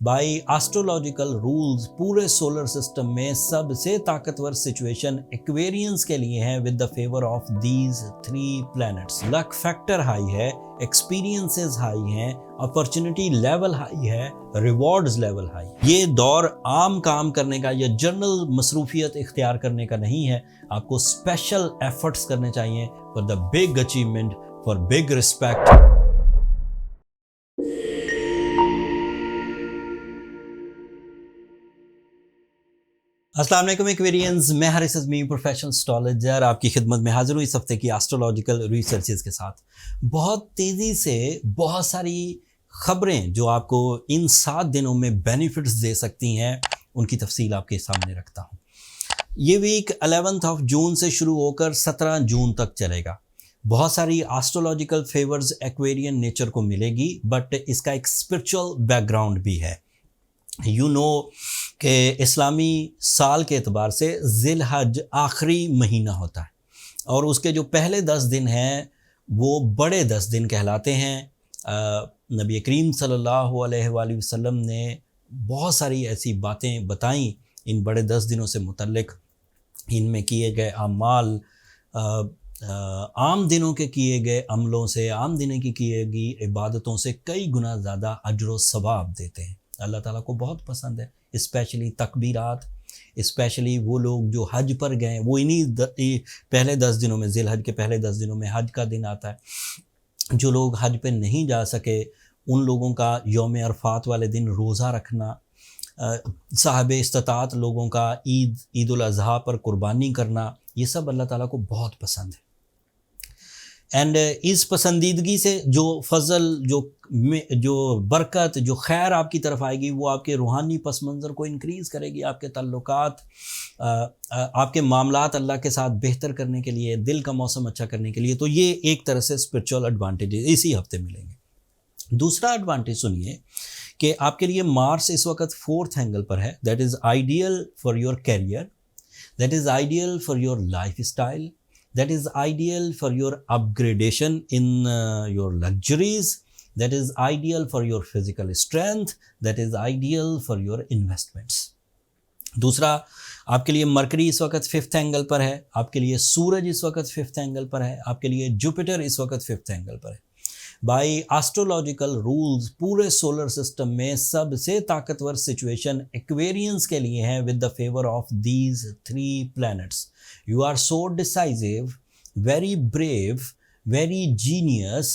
By astrological rules پورے solar system میں سب سے طاقتور سچویشن ایکویرینس کے لیے ہے with the favour of these 3 planets. Luck factor high ہے، ایکسپیرینسز ہائی ہیں، اپرچونٹی لیول ہائی ہے، ریوارڈز لیول ہائی. یہ دور عام کام کرنے کا یا جنرل مصروفیت اختیار کرنے کا نہیں ہے. آپ کو اسپیشل ایفرٹس کرنے چاہیے for the big achievement, for big respect. السلام علیکم ایکویرینز، میں حارث اعظمی پروفیشنل اسٹرالوجر آپ کی خدمت میں حاضر ہوں اس ہفتے کی ایسٹرولوجیکل ریسرچز کے ساتھ. بہت تیزی سے بہت ساری خبریں جو آپ کو ان 7 دنوں میں بینیفٹس دے سکتی ہیں ان کی تفصیل آپ کے سامنے رکھتا ہوں. یہ ویک 11 جون سے شروع ہو کر 17 جون تک چلے گا. بہت ساری ایسٹرولوجیکل فیورز ایکویرین نیچر کو ملے گی، بٹ اس کا ایک اسپرچول بیک گراؤنڈ بھی ہے. کہ اسلامی سال کے اعتبار سے ذی الحج آخری مہینہ ہوتا ہے اور اس کے جو پہلے 10 دن ہیں وہ بڑے 10 دن کہلاتے ہیں. نبی کریم صلی اللہ علیہ وآلہ وسلم نے بہت ساری ایسی باتیں بتائیں ان بڑے 10 دنوں سے متعلق. ان میں کیے گئے اعمال عام دنوں کے کیے گئے عملوں سے، عام دنوں کی کیے گئی عبادتوں سے کئی گنا زیادہ اجر و ثواب دیتے ہیں. اللہ تعالیٰ کو بہت پسند ہے، اسپیشلی تکبیرات، اسپیشلی وہ لوگ جو حج پر گئے وہ انہی پہلے 10 دنوں میں، ذی الحج کے پہلے 10 دنوں میں حج کا دن آتا ہے. جو لوگ حج پہ نہیں جا سکے ان لوگوں کا یوم عرفات والے دن روزہ رکھنا، صاحب استطاعت لوگوں کا عید الاضحیٰ پر قربانی کرنا، یہ سب اللہ تعالیٰ کو بہت پسند ہے. اینڈ اس پسندیدگی سے جو فضل، جو برکت، جو خیر آپ کی طرف آئے گی وہ آپ کے روحانی پس منظر کو انکریز کرے گی، آپ کے تعلقات، آپ کے معاملات اللہ کے ساتھ بہتر کرنے کے لیے، دل کا موسم اچھا کرنے کے لیے. تو یہ ایک طرح سے اسپرچول ایڈوانٹیج اسی ہفتے ملیں گے. دوسرا ایڈوانٹیج سنیے کہ آپ کے لیے مارس اس وقت 4th اینگل پر ہے. That is ideal for your career, that is ideal for your lifestyle, that is ideal for your upgradation in your luxuries, that is ideal for your physical strength, that is ideal for your investments. دوسرا، آپ کے لیے mercury اس وقت 5th angle پر ہے، آپ کے لیے سورج اس وقت 5th اینگل پر ہے، آپ کے لیے جوپیٹر اس وقت 5th اینگل پر ہے. بائی ایسٹرولوجیکل رولز پورے سولر سسٹم میں سب سے طاقتور سچویشن ایکویرینس کے لیے ہے with the favour of these 3 planets. You are so decisive, very brave, very genius,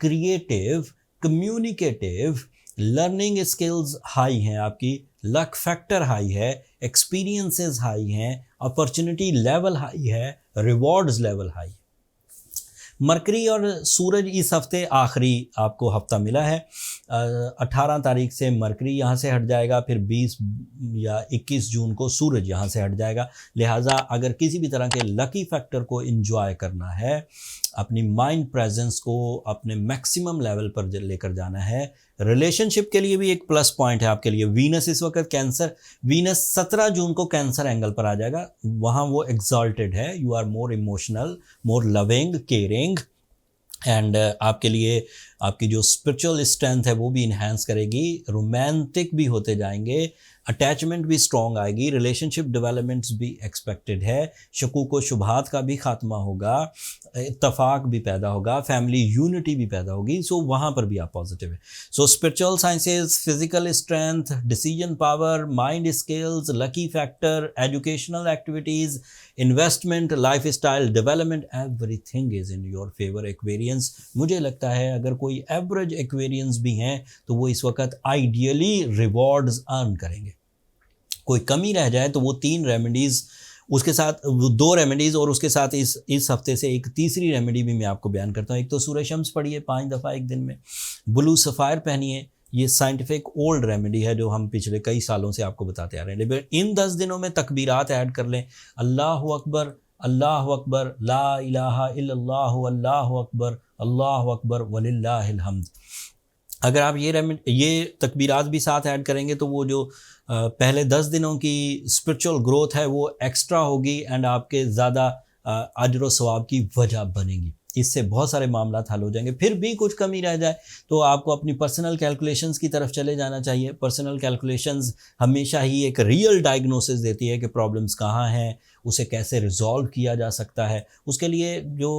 creative, communicative, learning skills high ہیں آپ کی، luck factor high ہے، experiences high ہیں، opportunity level high ہے، rewards level high ہے. مرکری اور سورج اس ہفتے آخری آپ کو ہفتہ ملا ہے. 18 تاریخ سے مرکری یہاں سے ہٹ جائے گا، پھر 20 یا 21 جون کو سورج یہاں سے ہٹ جائے گا. لہٰذا اگر کسی بھی طرح کے لکی فیکٹر کو انجوائے کرنا ہے، اپنی مائنڈ پریزنس کو اپنے میکسیمم لیول پر لے کر جانا ہے. ریلیشن شپ کے لیے بھی ایک پلس پوائنٹ ہے آپ کے لیے. وینس اس وقت وینس 17 جون کو کینسر اینگل پر آ جائے گا. وہاں وہ ایگزالٹڈ ہے. You are more emotional, more loving, caring, and آپ کے لیے آپ کی جو اسپرچول اسٹرینتھ ہے وہ بھی انہینس کرے گی. رومانٹک بھی ہوتے جائیں گے، اٹیچمنٹ بھی اسٹرانگ آئے گی، ریلیشن شپ ڈیولپمنٹس بھی ایکسپیکٹڈ ہے. شکوک و شبہات کا بھی خاتمہ ہوگا، اتفاق بھی پیدا ہوگا، فیملی یونٹی بھی پیدا ہوگی. سو وہاں پر بھی آپ پازیٹیو ہے. So spiritual sciences, physical strength, decision power, mind skills, lucky factor, educational activities, investment, lifestyle development, everything is in your favour Aquarians. مجھے لگتا ہے اگر کوئی ایوریج ایکویرینس بھی ہیں تو وہ اس وقت آئیڈیلی ریوارڈز ارن کریں گے. کوئی کمی رہ جائے تو وہ 3 ریمیڈیز، اس کے ساتھ 2 ریمیڈیز اور اس کے ساتھ اس ہفتے سے ایک تیسری ریمیڈی بھی میں آپ کو بیان کرتا ہوں. ایک تو سورہ شمس پڑھیے 5 دفعہ ایک دن میں، بلو سفائر پہنیے. یہ سائنٹیفک اولڈ ریمیڈی ہے جو ہم پچھلے کئی سالوں سے آپ کو بتاتے آ رہے ہیں. لیکن ان 10 دنوں میں تکبیرات ایڈ کر لیں. اللہ اکبر، اللہ اکبر، لا الہ الا اللہ، اللہ اکبر، اللہ اکبر وللہ الحمد. اگر آپ یہ تکبیرات بھی ساتھ ایڈ کریں گے تو وہ جو پہلے 10 دنوں کی اسپرچول گروتھ ہے وہ ایکسٹرا ہوگی اینڈ آپ کے زیادہ اجر و ثواب کی وجہ بنے گی. اس سے بہت سارے معاملات حل ہو جائیں گے. پھر بھی کچھ کمی رہ جائے تو آپ کو اپنی پرسنل کیلکولیشنز کی طرف چلے جانا چاہیے. پرسنل کیلکولیشنز ہمیشہ ہی ایک ریئل ڈائگنوسس دیتی ہے کہ پرابلمز کہاں ہیں, اسے کیسے ریزالو کیا جا سکتا ہے. اس کے لیے جو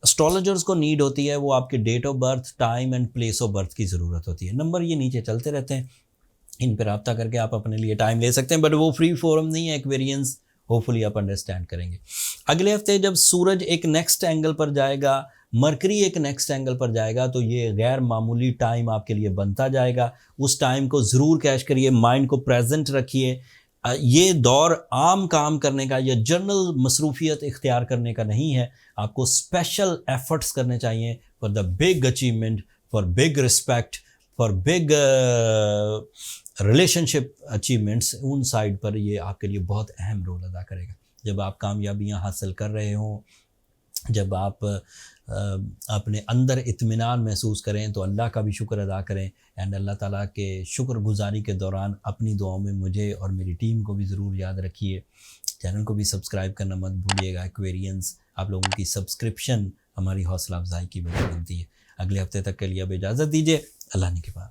اسٹرالوجرز کو نیڈ ہوتی ہے وہ آپ کے date of birth, time and place of birth کی ضرورت ہوتی ہے. نمبر یہ نیچے چلتے رہتے ہیں, ان پہ رابطہ کر کے آپ اپنے لیے ٹائم لے سکتے ہیں, بٹ وہ فری فورم نہیں ہے, ایک ویریئنس ہوپفلی آپ انڈرسٹینڈ کریں گے. اگلے ہفتے جب سورج ایک نیکسٹ اینگل پر جائے گا, مرکری ایک نیکسٹ اینگل پر جائے گا, تو یہ غیر معمولی ٹائم آپ کے لیے بنتا جائے گا. اس ٹائم کو ضرور کیچ کریے, مائنڈ کو پریزنٹ رکھیے. یہ دور عام کام کرنے کا یا جنرل مصروفیت اختیار کرنے کا نہیں ہے. آپ کو اسپیشل ایفرٹس کرنے چاہیے for the big achievement, for big respect, for big relationship achievements. Inside پر یہ آپ کے لیے بہت اہم رول ادا کرے گا. جب آپ کامیابیاں حاصل کر رہے ہوں, جب آپ اپنے اندر اطمینان محسوس کریں, تو اللہ کا بھی شکر ادا کریں. اینڈ اللہ تعالیٰ کے شکر گزاری کے دوران اپنی دعاؤں میں مجھے اور میری ٹیم کو بھی ضرور یاد رکھیے. چینل کو بھی سبسکرائب کرنا مت بھولیے گا. ایکویرینس آپ لوگوں کی سبسکرپشن ہماری حوصلہ افزائی کی وجہ بنتی ہے. اگلے ہفتے تک کے لیے اب اجازت دیجیے. اللہ نے کے بعد.